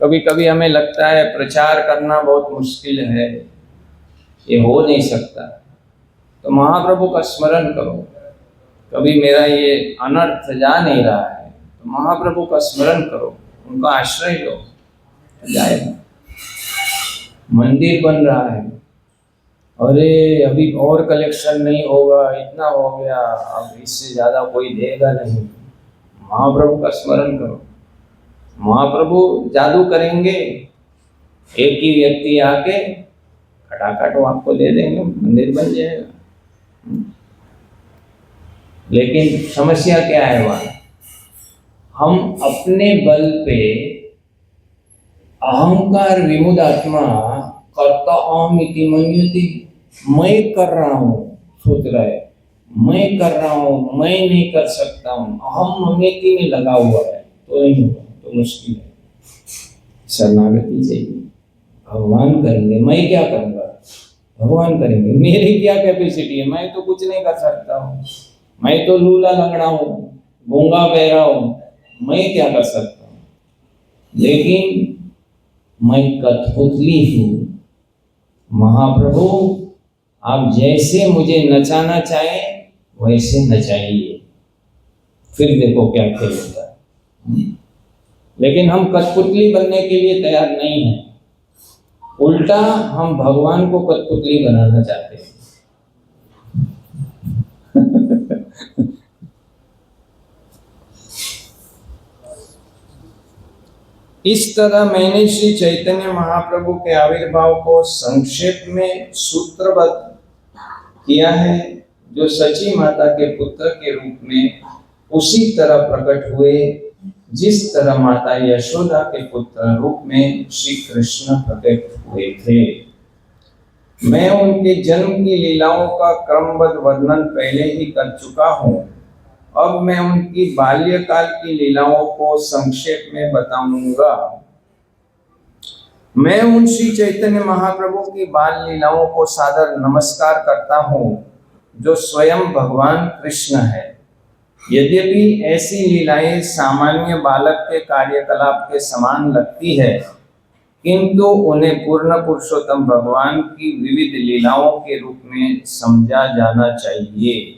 कभी कभी हमें लगता है प्रचार करना बहुत मुश्किल है, ये हो नहीं सकता, तो महाप्रभु का स्मरण करो। कभी मेरा ये अनर्थ जा नहीं रहा है तो महाप्रभु का स्मरण करो, उनका आश्रय लो, जाएगा। मंदिर बन रहा है, अरे अभी और कलेक्शन नहीं होगा, इतना हो गया, अब इससे ज़्यादा कोई देगा नहीं। महाप्रभु का स्मरण करो, महाप्रभु जादू करेंगे, एक ही व्यक्ति आके खटाखट वो आपको दे देंगे, मंदिर बन जाएगा। लेकिन समस्या क्या है वहाँ? हम अपने बल पे अहंकार विमुद आत्मा कर्ता अहम इति मन्यते, मैं कर रहा हूँ सोच रहा है, मैं कर रहा हूँ, मैं नहीं कर सकता हूँ, अहम ममेति में लगा हुआ है, तो नहीं होगा, तो मुश्किल है। शरणागति चाहिए, भगवान करेंगे, मैं क्या करूँगा, भगवान करेंगे, मेरी क्या कैपेसिटी है, मैं तो कुछ नहीं कर सकता हूँ, मैं तो लूला लंगड़ा हूँ, गूंगा बहरा हूँ, मैं क्या कर सकता हूँ। लेकिन मैं कठपुतली हूँ, महाप्रभु आप जैसे मुझे नचाना चाहें वैसे नचाइए, फिर देखो क्या खेल होता है। लेकिन हम कठपुतली बनने के लिए तैयार नहीं हैं। उल्टा हम भगवान को कठपुतली बनाना चाहते हैं। इस तरह मैंने श्री चैतन्य महाप्रभु के आविर्भाव को संक्षेप में सूत्रबद्ध किया है, जो सची माता के पुत्र के रूप में उसी तरह प्रकट हुए जिस तरह माता यशोदा के पुत्र रूप में श्री कृष्ण प्रकट हुए थे। मैं उनके जन्म की लीलाओं का क्रमबद्ध वर्णन पहले ही कर चुका हूँ। अब मैं उनकी बाल्यकाल की लीलाओं को संक्षेप में बताऊंगा। मैं उन श्री चैतन्य महाप्रभु की बाल लीलाओं को सादर नमस्कार करता हूँ, जो स्वयं भगवान कृष्ण है। यद्यपि ऐसी लीलाएं सामान्य बालक के कार्यकलाप के समान लगती है, किंतु उन्हें पूर्ण पुरुषोत्तम भगवान की विविध लीलाओं के रूप में समझा जाना चाहिए।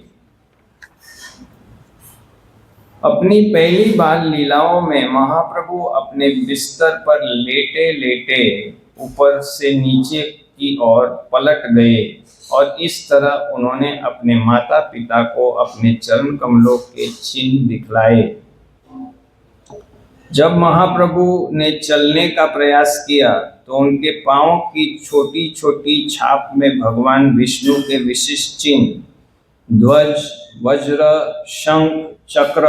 अपनी पहली बाल लीलाओं में महाप्रभु अपने बिस्तर पर लेटे लेटे ऊपर से नीचे की ओर पलट गए और इस तरह उन्होंने अपने माता पिता को अपने चरण कमलों के चिन्ह दिखलाए। जब महाप्रभु ने चलने का प्रयास किया तो उनके पांव की छोटी छोटी छाप में भगवान विष्णु के विशिष्ट चिन्ह ध्वज, वज्र, शंख, चक्र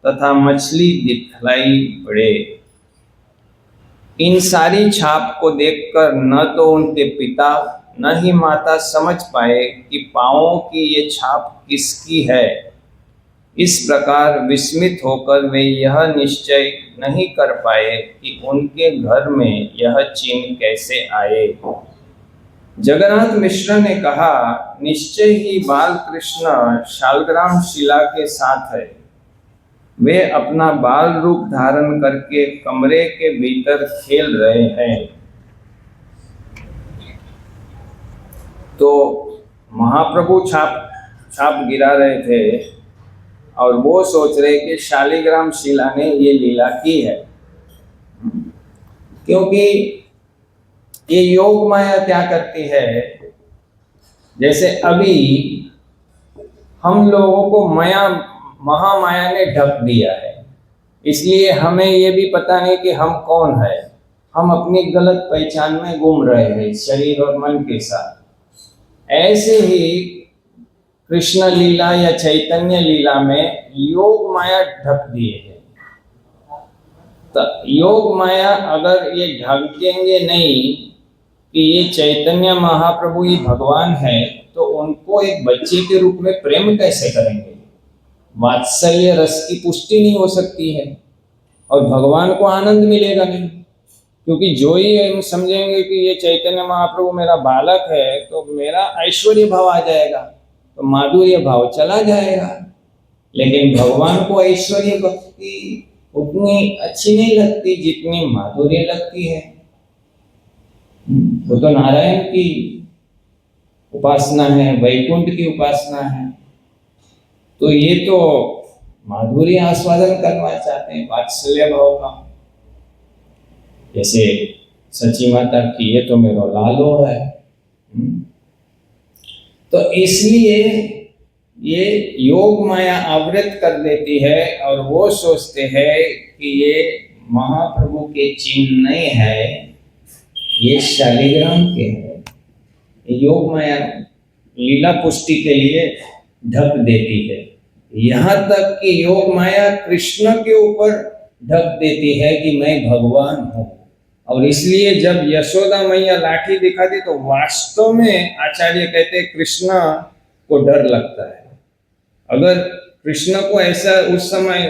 तथा मछली दिखलाई पड़े। इन सारी छाप को देखकर न तो उनके पिता न ही माता समझ पाए कि पांवों की ये छाप किसकी है। इस प्रकार विस्मित होकर वे यह निश्चय नहीं कर पाए कि उनके घर में यह चिन्ह कैसे आए। जगन्नाथ मिश्र ने कहा, निश्चय ही बाल कृष्ण शालग्राम शिला के साथ है। वे अपना बाल रूप धारण करके कमरे के भीतर खेल रहे हैं। तो महाप्रभु छाप गिरा रहे थे और वो सोच रहे कि शालिग्राम शिला ने ये लीला की है, क्योंकि ये योग माया क्या करती है, जैसे अभी हम लोगों को महामाया ने ढक दिया है, इसलिए हमें ये भी पता नहीं कि हम कौन है। हम अपनी गलत पहचान में घूम रहे हैं शरीर और मन के साथ। ऐसे ही कृष्ण लीला या चैतन्य लीला में योग माया ढक दिए है। तो योग माया अगर ये ढकेंगे नहीं कि ये चैतन्य महाप्रभु ही भगवान है, तो उनको एक बच्चे के रूप में प्रेम कैसे करेंगे? वात्सल्य रस की पुष्टि नहीं हो सकती है और भगवान को आनंद मिलेगा नहीं, क्योंकि जो ही हम समझेंगे कि ये चैतन्य महाप्रभु मेरा बालक है तो मेरा ऐश्वर्य भाव आ जाएगा, तो माधुर्य भाव चला जाएगा। लेकिन भगवान को ऐश्वर्य भक्ति उतनी अच्छी नहीं लगती जितनी माधुर्य लगती है। वो तो नारायण की उपासना है, वैकुंठ की उपासना है, तो ये तो माधुर्य आस्वादन करना चाहते हैं, वात्सल्य भाव का। जैसे सची माता की ये तो मेरा लालो है। तो इसलिए ये योग माया आवृत कर देती है और वो सोचते हैं कि ये महाप्रभु के चिन्ह नहीं है, ये शालिग्राम के है। योग माया लीला पुष्टि के लिए ढक देती है। यहाँ तक कि योग माया कृष्ण के ऊपर ढक देती है कि मैं भगवान हूँ। और इसलिए जब यशोदा मैया लाठी दिखाती तो वास्तव में आचार्य कहते कृष्ण को डर लगता है। अगर कृष्ण को ऐसा उस समय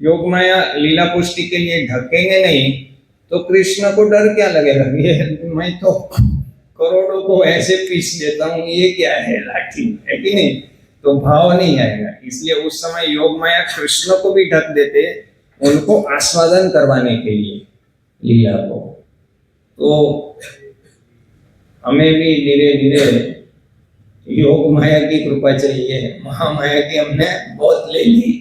योग माया लीला पुष्टि के लिए ढकेंगे नहीं तो कृष्ण को डर क्या लगेगा, ये मैं तो करोड़ों को ऐसे पीस देता हूँ, ये क्या है लाठी, है कि नहीं? तो भाव नहीं आएगा। इसलिए उस समय योग माया कृष्ण को भी ढक देते, उनको आस्वादन करवाने के लिए लीला को। तो हमें भी धीरे धीरे योग माया की कृपा चाहिए, महामाया की हमने बहुत ले ली।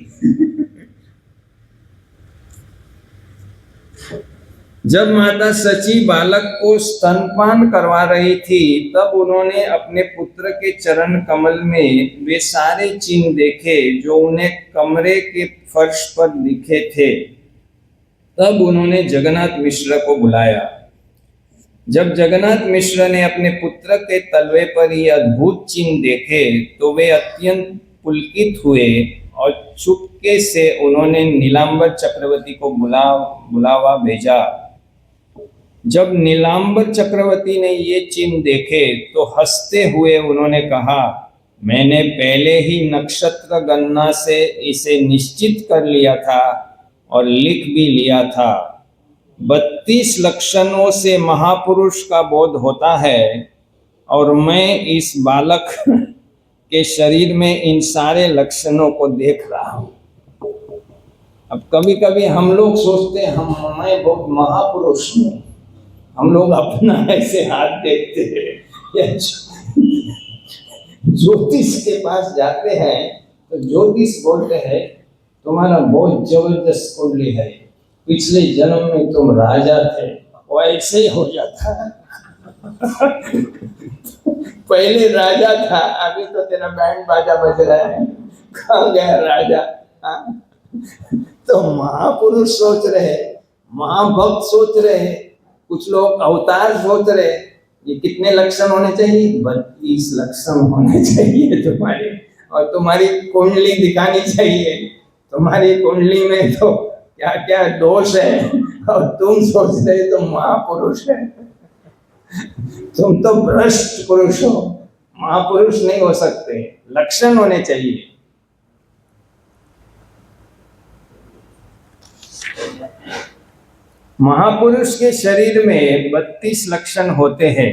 जब माता सची बालक को स्तनपान करवा रही थी तब उन्होंने अपने पुत्र के चरण कमल में वे सारे चिन्ह देखे जो उन्हें कमरे के फर्श पर दिखे थे। तब उन्होंने जगन्नाथ मिश्र को बुलाया। जब जगन्नाथ मिश्र ने अपने पुत्र के तलवे पर ये अद्भुत चिन्ह देखे तो वे अत्यंत पुलकित हुए और चुपके से उन्होंने नीलांबर चक्रवर्ती को बुलावा भेजा। जब नीलांबर चक्रवर्ती ने ये चिन्ह देखे तो हंसते हुए उन्होंने कहा, मैंने पहले ही नक्षत्र गणना से इसे निश्चित कर लिया था और लिख भी लिया था। 32 लक्षणों से महापुरुष का बोध होता है और मैं इस बालक के शरीर में इन सारे लक्षणों को देख रहा हूं। अब कभी कभी हम लोग सोचते हैं मैं बहुत महापुरुष हूं, हम लोग अपना ऐसे हाथ देखते हैं या ज्योतिष के पास जाते हैं तो ज्योतिष बोलते हैं तुम्हारा बहुत जबरदस्त कुंडली है, पिछले जन्म में तुम राजा थे। वो ऐसे ही हो जाता है पहले राजा था, अभी तो तेरा बैंड बाजा बज रहा है, कहाँ गया राजा? तो महापुरुष सोच रहे, महाभक्त सोच रहे, कुछ लोग अवतार सोच रहे। ये कितने लक्षण होने चाहिए? 32 लक्षण होने चाहिए तुम्हारे, और तुम्हारी कुंडली दिखानी चाहिए। तुम्हारी कुंडली में तो क्या क्या दोष है और तुम सोच रहे तुम महापुरुष है। तुम तो भ्रष्ट पुरुष हो, महापुरुष नहीं हो सकते। लक्षण होने चाहिए। महापुरुष के शरीर में 32 लक्षण होते हैं।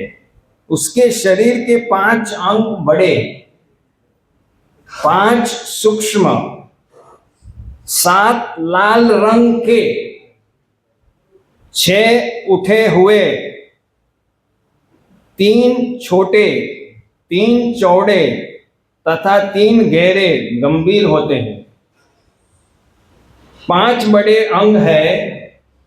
उसके शरीर के 5 अंग बड़े, 5 सूक्ष्म, 7 लाल रंग के, 6 उठे हुए, 3 छोटे, 3 चौड़े तथा 3 गहरे गंभीर होते हैं। 5 बड़े अंग है।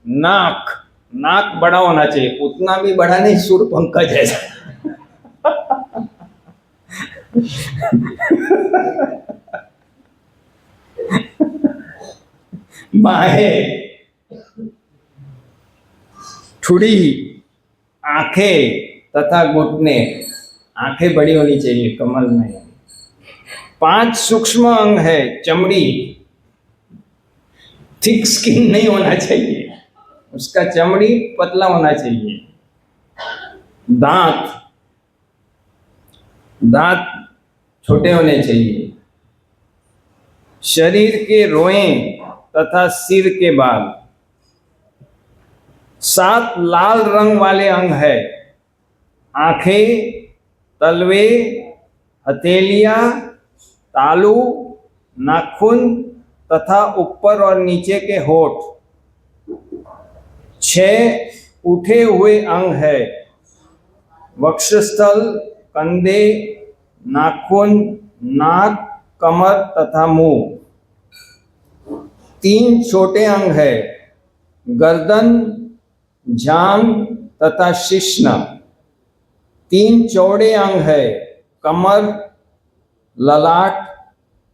नाक, नाक बड़ा होना चाहिए, उतना भी बड़ा नहीं, सूर्य पंखा जैसा। बाहें, ठुड़ी, आंखें तथा घुटने। आंखें बड़ी होनी चाहिए, कमल नहीं। 5 सूक्ष्म अंग है। चमड़ी, थिक स्किन नहीं होना चाहिए, उसका चमड़ी पतला होना चाहिए। दांत, दांत छोटे होने चाहिए। शरीर के रोएं तथा सिर के बाल। 7 लाल रंग वाले अंग है। आंखें, तलवे, हथेलियां, तालू, नाखून तथा ऊपर और नीचे के होठ। 6 उठे हुए अंग है। वक्षस्थल, कंधे, नाखून, नाक, कमर तथा मुंह। 3 छोटे अंग है। गर्दन, जांघ तथा शिश्न। 3 चौड़े अंग है। कमर, ललाट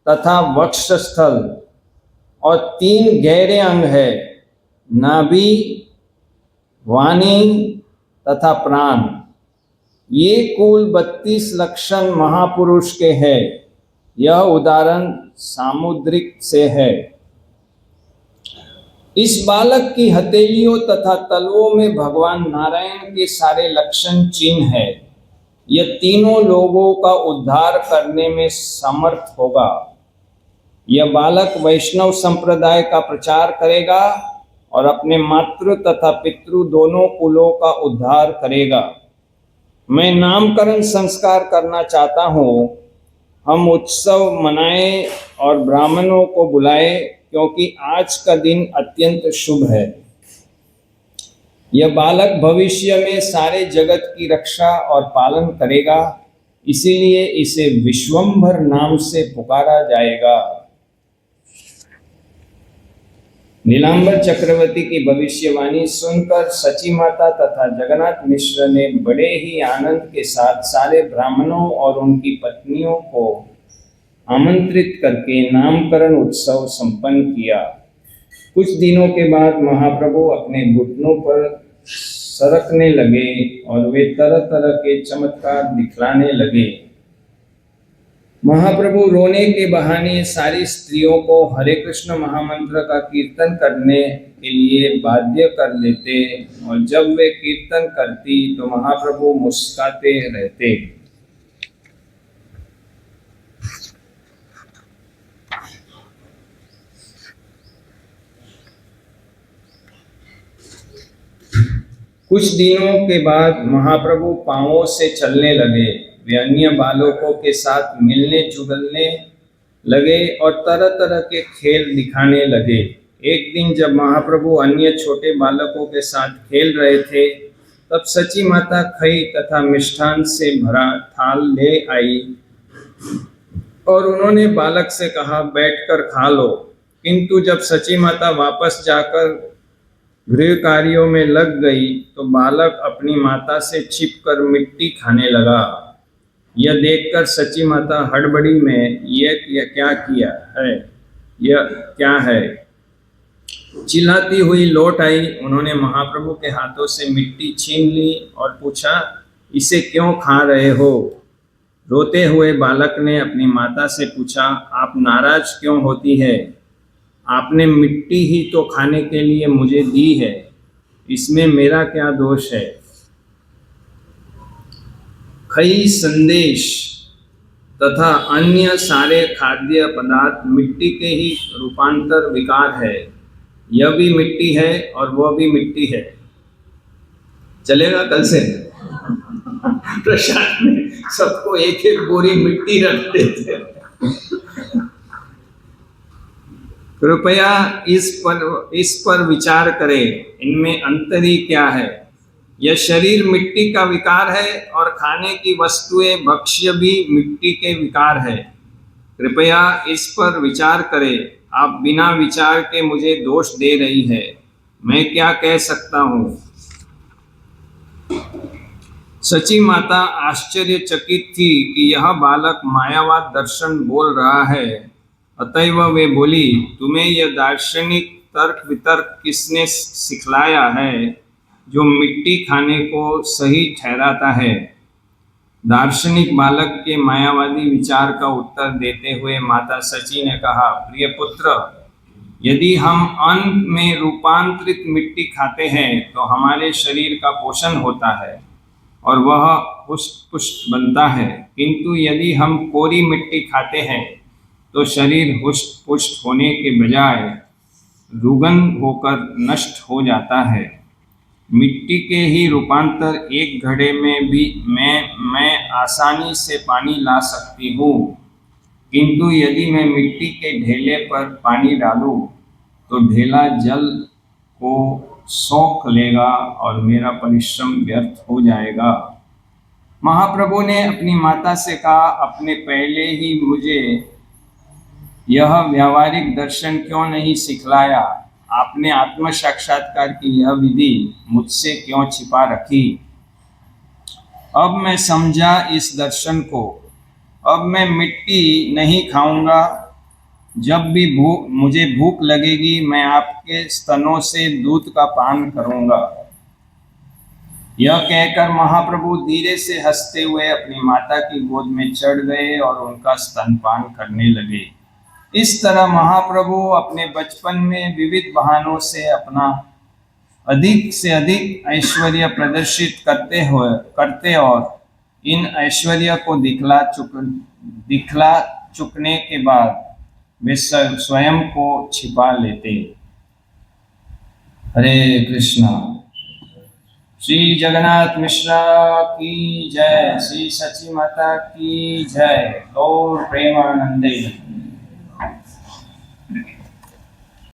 तथा वक्षस्थल। और 3 गहरे अंग है। नाभि, वाणी तथा प्राण। ये कुल 32 लक्षण महापुरुष के हैं। यह उदाहरण सामुद्रिक से है। इस बालक की हथेलियों तथा तलवों में भगवान नारायण के सारे लक्षण चिन्ह है। यह तीनों लोगों का उद्धार करने में समर्थ होगा। यह बालक वैष्णव संप्रदाय का प्रचार करेगा और अपने मातृ तथा पितृ दोनों कुलों का उद्धार करेगा। मैं नामकरण संस्कार करना चाहता हूँ। हम उत्सव मनाएं और ब्राह्मणों को बुलाएं क्योंकि आज का दिन अत्यंत शुभ है। यह बालक भविष्य में सारे जगत की रक्षा और पालन करेगा, इसीलिए इसे विश्वंभर नाम से पुकारा जाएगा। नीलांबर चक्रवर्ती की भविष्यवाणी सुनकर सची माता तथा जगन्नाथ मिश्र ने बड़े ही आनंद के साथ सारे ब्राह्मणों और उनकी पत्नियों को आमंत्रित करके नामकरण उत्सव संपन्न किया। कुछ दिनों के बाद महाप्रभु अपने घुटनों पर सरकने लगे और वे तरह तरह के चमत्कार दिखलाने लगे। महाप्रभु रोने के बहाने सारी स्त्रियों को हरे कृष्ण महामंत्र का कीर्तन करने के लिए बाध्य कर लेते और जब वे कीर्तन करती तो महाप्रभु मुस्कुराते रहते। कुछ दिनों के बाद महाप्रभु पांवों से चलने लगे। वे अन्य बालकों के साथ मिलने जुलने लगे और तरह तरह के खेल दिखाने लगे। एक दिन जब महाप्रभु अन्य छोटे बालकों के साथ खेल रहे थे तब सची माता खई तथा मिष्ठान से भरा थाल ले आई और उन्होंने बालक से कहा, बैठकर खा लो। किंतु जब सची माता वापस जाकर गृह कार्यों में लग गई तो बालक अपनी माता से छिपकर मिट्टी खाने लगा। यह देखकर सची माता हड़बड़ी में यह क्या किया है, यह क्या है, चिल्लाती हुई लौट आई। उन्होंने महाप्रभु के हाथों से मिट्टी छीन ली और पूछा, इसे क्यों खा रहे हो? रोते हुए बालक ने अपनी माता से पूछा, आप नाराज क्यों होती है? आपने मिट्टी ही तो खाने के लिए मुझे दी है, इसमें मेरा क्या दोष है? खई संदेश तथा अन्य सारे खाद्य पदार्थ मिट्टी के ही रूपांतर विकार है। यह भी मिट्टी है और वह भी मिट्टी है। चलेगा कल से? प्रसाद में सबको एक एक बोरी मिट्टी रखते थे। कृपया इस पर विचार करें, इनमें अंतर ही क्या है? यह शरीर मिट्टी का विकार है और खाने की वस्तुएं भक्ष्य भी मिट्टी के विकार है। कृपया इस पर विचार करें। आप बिना विचार के मुझे दोष दे रही है, मैं क्या कह सकता हूँ? सची माता आश्चर्यचकित थी कि यह बालक मायावाद दर्शन बोल रहा है। अतएव वे बोली, तुम्हें यह दार्शनिक तर्क वितर्क किसने सिखलाया है जो मिट्टी खाने को सही ठहराता है? दार्शनिक बालक के मायावादी विचार का उत्तर देते हुए माता सची ने कहा, प्रिय पुत्र, यदि हम अन्न में रूपांतरित मिट्टी खाते हैं तो हमारे शरीर का पोषण होता है और वह पुष्ट पुष्ट बनता है, किंतु यदि हम कोरी मिट्टी खाते हैं तो शरीर हुष्ट पुष्ट होने के बजाय रुग्ण होकर नष्ट हो जाता है। मिट्टी के ही रूपांतर एक घड़े में भी मैं आसानी से पानी ला सकती हूँ, किंतु यदि मैं मिट्टी के ढेले पर पानी डालूं तो ढेला जल को सोख लेगा और मेरा परिश्रम व्यर्थ हो जाएगा। महाप्रभु ने अपनी माता से कहा, अपने पहले ही मुझे यह व्यावहारिक दर्शन क्यों नहीं सिखलाया? आपने आत्म साक्षात्कार की यह विधि मुझसे क्यों छिपा रखी? अब मैं समझा इस दर्शन को। अब मैं मिट्टी नहीं खाऊंगा। जब भी मुझे भूख लगेगी मैं आपके स्तनों से दूध का पान करूंगा। यह कहकर महाप्रभु धीरे से हंसते हुए अपनी माता की गोद में चढ़ गए और उनका स्तनपान करने लगे। इस तरह महाप्रभु अपने बचपन में विविध बहानों से अपना अधिक से अधिक ऐश्वर्य प्रदर्शित करते और इन ऐश्वर्य को दिखला चुकने के बाद वे स्वयं को छिपा लेते। हरे कृष्णा। श्री जगन्नाथ मिश्रा की जय, श्री सची माता की जय, गौर प्रेमानंदे।